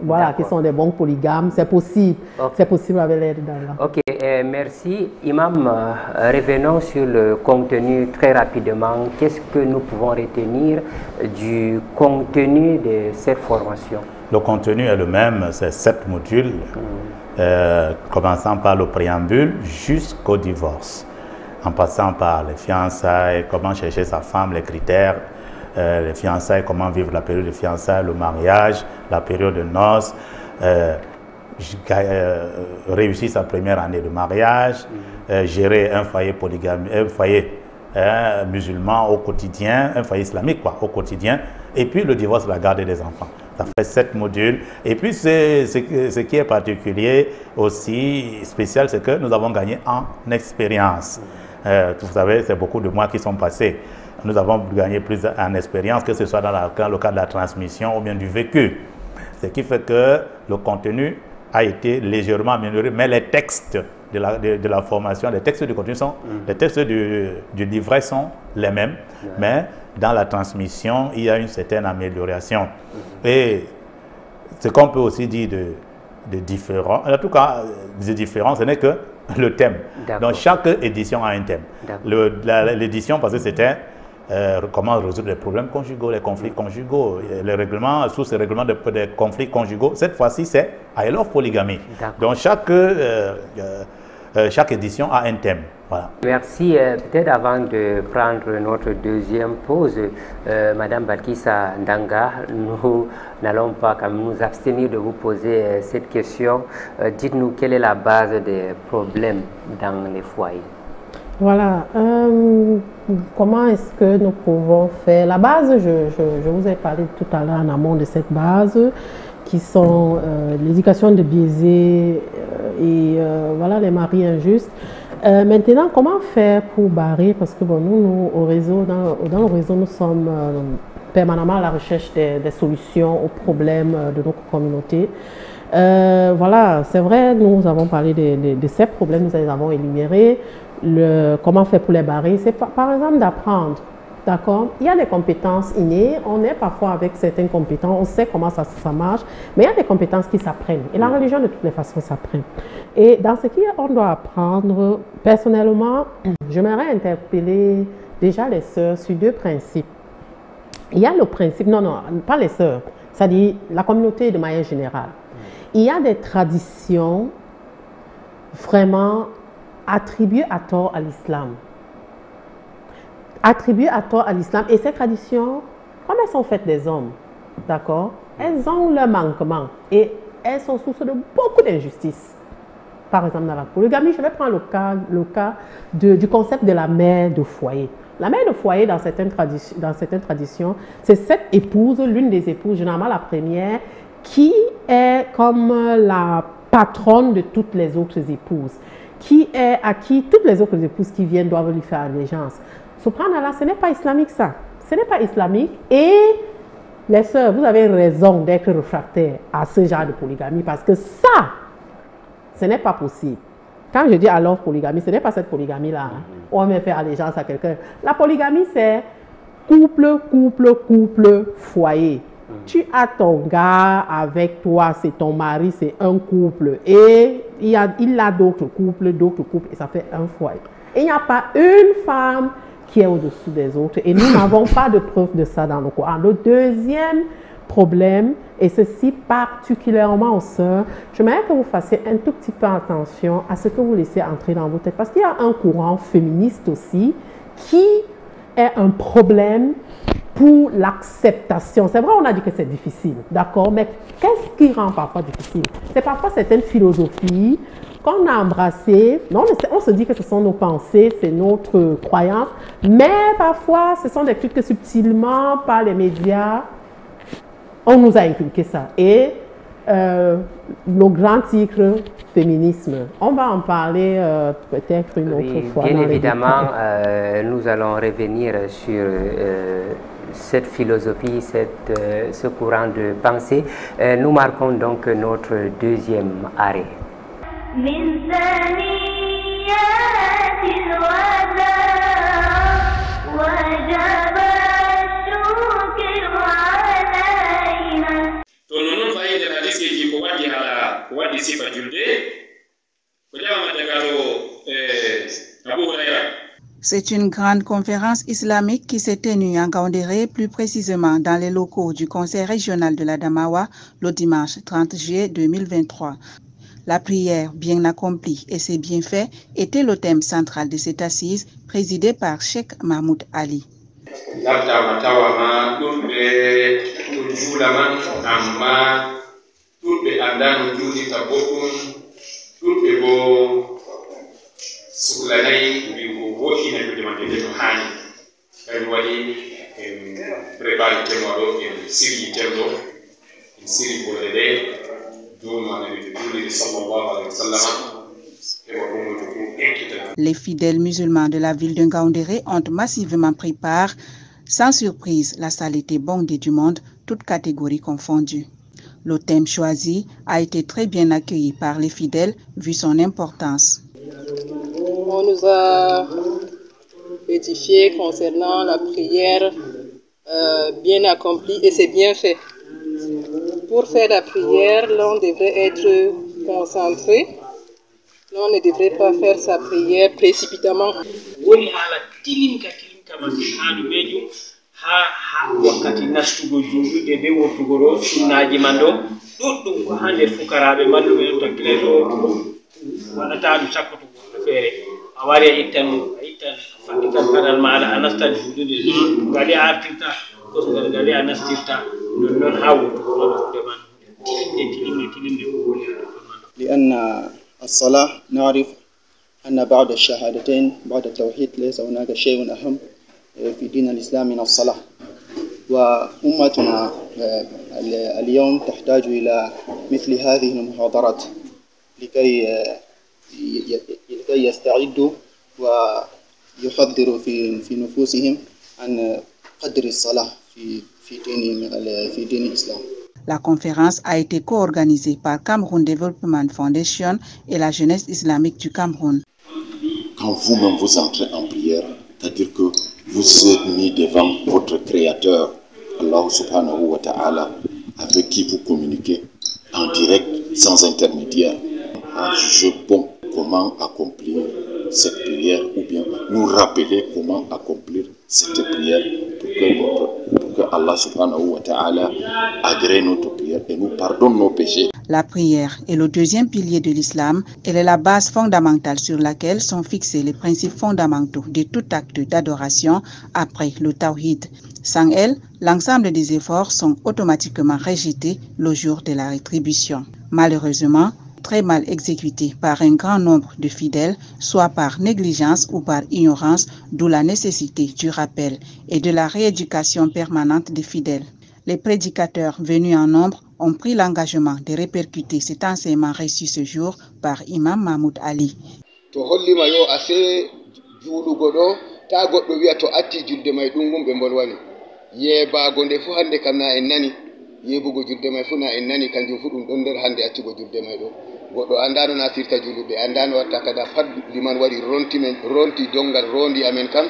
voilà, qui sont des bons polygames. C'est possible, c'est possible avec l'aide d'Allah. Ok, merci. Imam, revenons sur le contenu très rapidement. Qu'est-ce que nous pouvons retenir du contenu de cette formation? Le contenu est le même, c'est 7 modules, commençant par le préambule jusqu'au divorce, en passant par les fiançailles, comment chercher sa femme, les critères, les fiançailles, comment vivre la période de fiançailles, le mariage, la période de noces, réussir sa première année de mariage, gérer un foyer polygame, un foyer musulman au quotidien, un foyer islamique quoi, au quotidien, et puis le divorce, la garde des enfants. Ça fait 7 modules. Et puis, ce qui est particulier aussi, spécial, c'est que nous avons gagné en expérience. Vous savez, c'est beaucoup de mois qui sont passés. Nous avons gagné plus en expérience, que ce soit dans le cas de la transmission ou bien du vécu. Ce qui fait que le contenu a été légèrement amélioré, mais les textes de la formation, les textes du contenu sont, les textes du livret sont les mêmes, mais dans la transmission, il y a une certaine amélioration. Et ce qu'on peut aussi dire de différent, en tout cas, de différent, ce n'est que le thème. Donc, chaque édition a un thème. L'édition, parce que c'était comment résoudre les problèmes conjugaux, les conflits conjugaux, les règlements, sous ces règlements des conflits conjugaux. Cette fois-ci, c'est I love polygamie. Donc, chaque édition a un thème. Voilà. Merci. Peut-être avant de prendre notre deuxième pause, Madame Balkissa Ndanga, nous n'allons pas quand même nous abstenir de vous poser cette question. Dites-nous quelle est la base des problèmes dans les foyers. Voilà. Comment est-ce que nous pouvons faire? La base, je vous ai parlé tout à l'heure en amont de cette base, qui sont l'éducation de biaisés et voilà, les maris injustes. Maintenant, comment faire pour barrer? Parce que bon, nous au réseau, dans le réseau, nous sommes permanemment à la recherche des solutions aux problèmes de notre communauté. Voilà, c'est vrai, nous avons parlé de ces problèmes, nous les avons énumérés. Comment faire pour les barrer? C'est par exemple d'apprendre. D'accord? Il y a des compétences innées, on est parfois avec certaines compétences, on sait comment ça marche, mais il y a des compétences qui s'apprennent. Et la religion, de toutes les façons, s'apprend. Et dans ce qu'on doit apprendre, personnellement, j'aimerais interpeller déjà les sœurs sur 2 principes. Il y a le principe, non, pas les sœurs, c'est-à-dire la communauté de manière générale. Il y a des traditions vraiment attribuées à tort à l'islam. Attribuées à tort à l'islam. Et ces traditions, comme elles sont faites des hommes, d'accord, elles ont leurs manquements et elles sont source de beaucoup d'injustices. Par exemple, dans la polygamie, je vais prendre le cas du concept de la mère de foyer. La mère de foyer, dans certaines traditions, c'est cette épouse, l'une des épouses, généralement la première, qui est comme la patronne de toutes les autres épouses, à qui toutes les autres épouses qui viennent doivent lui faire allégeance. Subhanallah, ce n'est pas islamique ça. Ce n'est pas islamique. Et les sœurs, vous avez raison d'être réfractaires à ce genre de polygamie parce que ça, ce n'est pas possible. Quand je dis alors polygamie, ce n'est pas cette polygamie-là. On va faire allégeance à quelqu'un. La polygamie, c'est couple, foyer. Tu as ton gars avec toi, c'est ton mari, c'est un couple. Et il a d'autres couples, et ça fait un foyer. Et il n'y a pas une femme qui est au-dessous des autres. Et nous n'avons pas de preuve de ça dans le Coran. Le deuxième problème, et ceci particulièrement aux sœurs, j'aimerais que vous fassiez un tout petit peu attention à ce que vous laissez entrer dans vos têtes. Parce qu'il y a un courant féministe aussi qui est un problème pour l'acceptation. C'est vrai, on a dit que c'est difficile, d'accord, mais qu'est-ce qui rend parfois difficile? C'est parfois certaines philosophies qu'on a embrassées, non, mais on se dit que ce sont nos pensées, c'est notre croyance, mais parfois ce sont des trucs que subtilement par les médias, on nous a inculqué ça. Et nos grands titres, féminisme, on va en parler peut-être une autre fois. Bien évidemment, nous allons revenir sur cette philosophie, ce courant de pensée. Nous marquons donc notre deuxième arrêt. C'est une grande conférence islamique qui s'est tenue en Ngaoundéré, plus précisément dans les locaux du Conseil régional de l'Adamawa, le dimanche 30 juillet 2023. La prière bien accomplie et ses bienfaits était le thème central de cette assise présidée par Cheikh Mahmoud Ali. Les fidèles musulmans de la ville de Ngaoundéré ont massivement pris part. Sans surprise, la salle était bondée du monde, toutes catégories confondues. Le thème choisi a été très bien accueilli par les fidèles, vu son importance. On nous a édifié concernant la prière bien accomplie et c'est bien fait. Pour faire la prière, l'on devrait être concentré. L'on ne devrait pas faire sa prière précipitamment. wakkati nastugo julurde be wurtugo ɗo sunnaji man ɗo ɗuɗɗum ko ha nder fukaraɓe malluɓe ɗo takkile ɗo waɗata ɗum sakkoto goɗɗo feere a wari a ittan fadditan paɗal maɗa a nastan julurde ngali a artirta kosngal ngali a nastirta non ha wurtugo ɗo ɗude man tilimde ko woni لأن الصلاة نعرف أن بعد الشهادتين بعد التوحيد ليس هناك شيء أهم في دين الإسلام من الصلاة وأمتنا اليوم تحتاج إلى مثل هذه المحاضرات لكي يستعدوا ويحضروا في نفوسهم عن قدر الصلاة في دين الإسلام. La conférence a été co-organisée par Cameroun Development Foundation et la jeunesse islamique du Cameroun. Quand vous-même vous entrez en prière, c'est-à-dire que vous êtes mis devant votre Créateur, Allah subhanahu wa ta'ala, avec qui vous communiquez en direct, sans intermédiaire, à juger bon comment accomplir cette prière ou bien nous rappeler comment accomplir cette prière pour que Allah subhanahu wa ta'ala agrée notre prière et nous pardonne nos péchés. La prière est le deuxième pilier de l'islam. Elle est la base fondamentale sur laquelle sont fixés les principes fondamentaux de tout acte d'adoration après le tawhid. Sans elle, l'ensemble des efforts sont automatiquement rejetés le jour de la rétribution. Malheureusement, très mal exécutés par un grand nombre de fidèles, soit par négligence ou par ignorance, d'où la nécessité du rappel et de la rééducation permanente des fidèles. Les prédicateurs venus en nombre ont pris l'engagement de répercuter cet enseignement reçu ce jour par Imam Mahmoud Ali. goɗɗo andano nasirta julurde andano watta kada pat liman wari ronti dongal rondi amen kam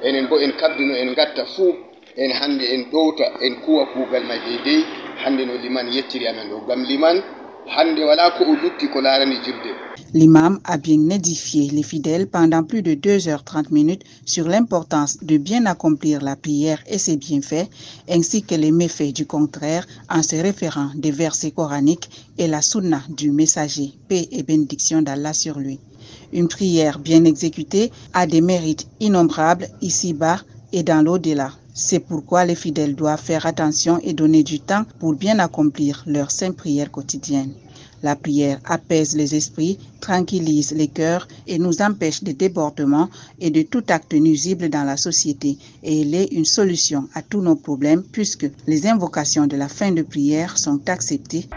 enen bo en kabdino en gatta fuu en hande en ɗowta en kuwa kuugal may deydey hande no liman yecciri amen ɗo gam liman hande wala ko o lutti ko larani julde. L'imam a bien édifié les fidèles pendant plus de 2h30 sur l'importance de bien accomplir la prière et ses bienfaits, ainsi que les méfaits du contraire en se référant des versets coraniques et la sunna du messager, paix et bénédiction d'Allah sur lui. Une prière bien exécutée a des mérites innombrables ici-bas et dans l'au-delà. C'est pourquoi les fidèles doivent faire attention et donner du temps pour bien accomplir leur sainte prière quotidienne. La prière apaise les esprits, tranquillise les cœurs et nous empêche des débordements et de tout acte nuisible dans la société. Et elle est une solution à tous nos problèmes puisque les invocations de la fin de prière sont acceptées.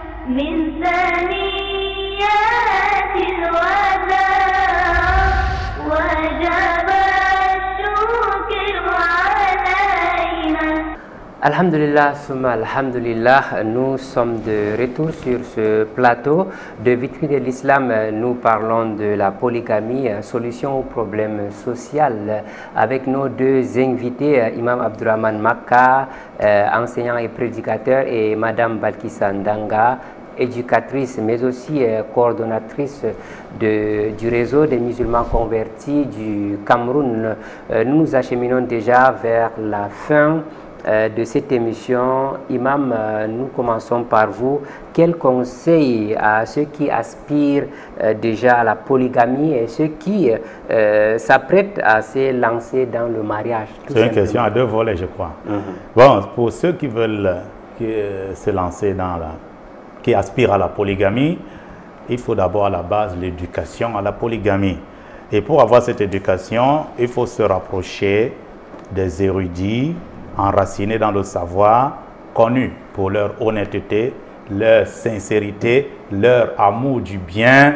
Alhamdulillah, summa alhamdulillah, nous sommes de retour sur ce plateau de Vitrine de l'Islam. Nous parlons de la polygamie, solution au problème social, avec nos deux invités, Imam Abdurrahman Makka, enseignant et prédicateur, et Madame Balkissa Ndanga, éducatrice mais aussi coordonnatrice du réseau des musulmans convertis du Cameroun. Nous nous acheminons déjà vers la fin de cette émission. Imam, nous commençons par vous. Quel conseil à ceux qui aspirent déjà à la polygamie et ceux qui s'apprêtent à se lancer dans le mariage? C'est une question à deux volets, je crois. Bon, pour ceux qui veulent se lancer qui aspirent à la polygamie, il faut d'abord à la base l'éducation à la polygamie. Et pour avoir cette éducation, il faut se rapprocher des érudits enracinés dans le savoir, connus pour leur honnêteté, leur sincérité, leur amour du bien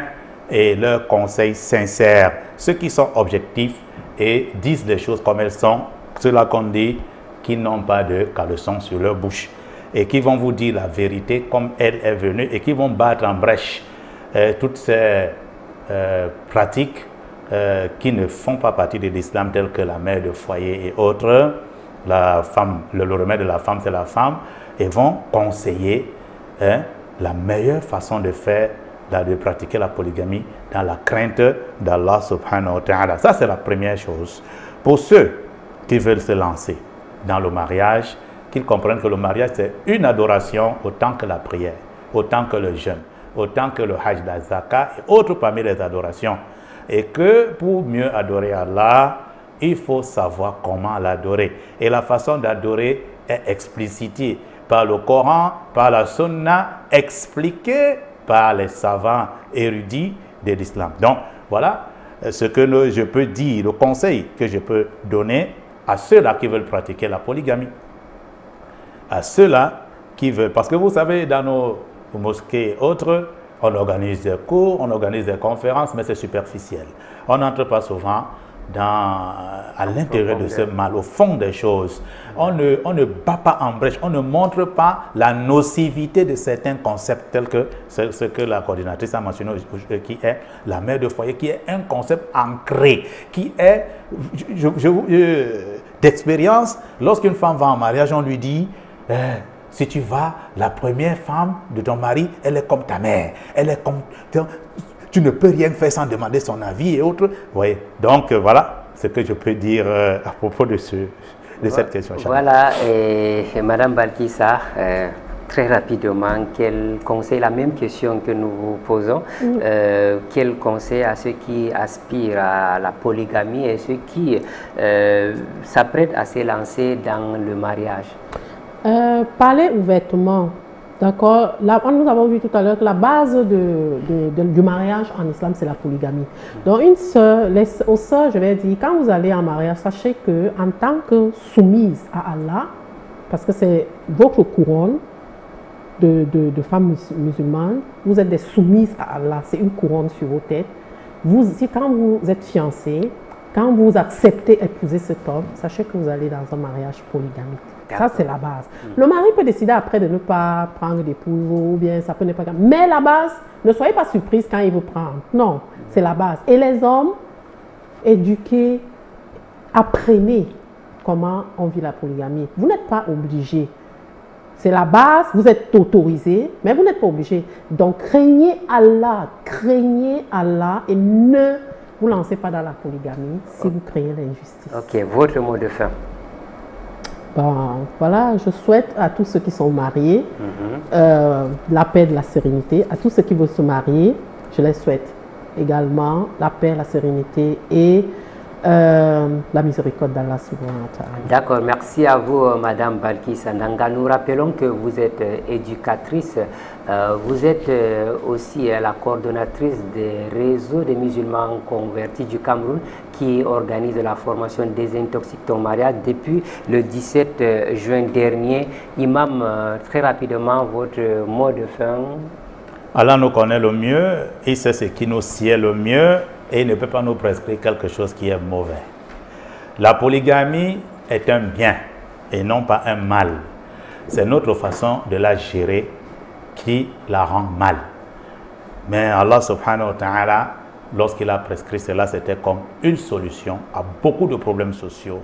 et leurs conseils sincères. Ceux qui sont objectifs et disent les choses comme elles sont, ceux-là qu'on dit qui n'ont pas de caleçon sur leur bouche et qui vont vous dire la vérité comme elle est venue et qui vont battre en brèche toutes ces pratiques qui ne font pas partie de l'islam, telles que la mère de foyer et autres. La femme, le remède de la femme, c'est la femme, et vont conseiller la meilleure façon de faire, de pratiquer la polygamie dans la crainte d'Allah subhanahu wa ta'ala. Ça, c'est la première chose. Pour ceux qui veulent se lancer dans le mariage, qu'ils comprennent que le mariage, c'est une adoration autant que la prière, autant que le jeûne, autant que le hajj, la zakat et autres parmi les adorations. Et que pour mieux adorer Allah, il faut savoir comment l'adorer. Et la façon d'adorer est explicitée par le Coran, par la Sunna, expliquée par les savants érudits de l'islam. Donc, voilà ce que je peux dire, le conseil que je peux donner à ceux-là qui veulent pratiquer la polygamie. À ceux-là qui veulent, parce que vous savez, dans nos mosquées et autres, on organise des cours, on organise des conférences, mais c'est superficiel. On n'entre pas souvent à l'intérieur de ce mal, au fond des choses. On ne bat pas en brèche, on ne montre pas la nocivité de certains concepts tels que ce que la coordinatrice a mentionné, qui est la mère de foyer, qui est un concept ancré, qui est d'expérience. Lorsqu'une femme va en mariage, on lui dit si tu vas, la première femme de ton mari, elle est comme ta mère, elle est comme... Tu ne peux rien faire sans demander son avis et autres. Oui. Donc voilà ce que je peux dire à propos de cette question. Voilà, et Madame Balkissa, très rapidement, quel conseil, la même question que nous vous posons, quel conseil à ceux qui aspirent à la polygamie et ceux qui s'apprêtent à se lancer dans le mariage? Parler ouvertement. D'accord. Nous avons vu tout à l'heure que la base du mariage en islam, c'est la polygamie. Donc, aux sœurs, je vais dire, quand vous allez en mariage, sachez que en tant que soumise à Allah, parce que c'est votre couronne de femmes musulmanes, vous êtes des soumises à Allah, c'est une couronne sur vos têtes. Quand vous êtes fiancés, quand vous acceptez épouser cet homme, sachez que vous allez dans un mariage polygamique. Ça, c'est la base. Le mari peut décider après de ne pas prendre d'épouse ou bien ça peut ne pas... Mais la base, ne soyez pas surprise quand il vous prend. Non, c'est la base. Et les hommes, éduquez, apprenez comment on vit la polygamie. Vous n'êtes pas obligés. C'est la base, vous êtes autorisé, mais vous n'êtes pas obligé. Donc, craignez Allah et ne vous lancez pas dans la polygamie si vous craignez l'injustice. Ok, votre mot de fin. Bon, voilà, je souhaite à tous ceux qui sont mariés la paix, de la sérénité. À tous ceux qui veulent se marier, je les souhaite également la paix, la sérénité et la miséricorde d'Allah subhanahu wa ta'ala. D'accord, merci à vous Madame Balkis Andanga. Nous rappelons que vous êtes éducatrice, vous êtes aussi la coordonnatrice des réseaux des musulmans convertis du Cameroun qui organise la formation Désintoxique ton mariage depuis le 17 juin dernier. Imam, très rapidement, votre mot de fin. Allah nous connaît le mieux, il sait ce qui nous sied le mieux et il ne peut pas nous prescrire quelque chose qui est mauvais. La polygamie est un bien et non pas un mal. C'est notre façon de la gérer qui la rend mal. Mais Allah subhanahu wa ta'ala, lorsqu'il a prescrit cela, c'était comme une solution à beaucoup de problèmes sociaux.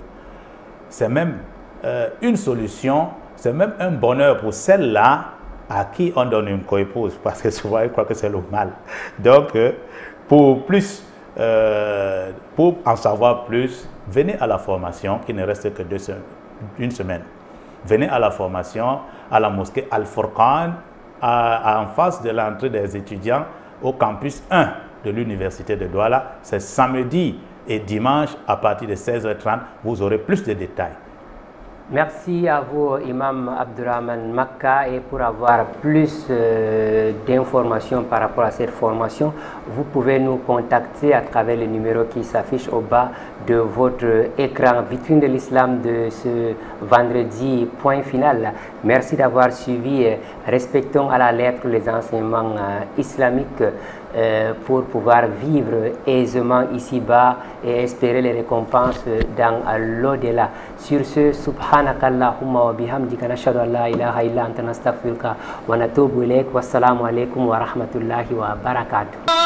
C'est même une solution, c'est même un bonheur pour celle-là à qui on donne une coépouse, parce que souvent ils croient que c'est le mal. Donc, pour en savoir plus, venez à la formation qui ne reste que une semaine. Venez à la formation à la mosquée Al-Furqan, en face de l'entrée des étudiants au campus 1 de l'université de Douala. C'est samedi et dimanche à partir de 16h30. Vous aurez plus de détails. Merci à vous, Imam Abdurrahman Makka, et pour avoir plus d'informations par rapport à cette formation, vous pouvez nous contacter à travers le numéro qui s'affiche au bas de votre écran. Vitrine de l'Islam de ce vendredi, point final. Merci d'avoir suivi. Respectons à la lettre les enseignements islamiques pour pouvoir vivre aisément ici-bas et espérer les récompenses dans l'au-delà. Sur ce, subhanakallahumma wa bihamdika nashhadu an la ilaha illa anta nastaghfiruka wa natubu ilayk. Wassalamu alaikum wa rahmatullahi wa barakatuh.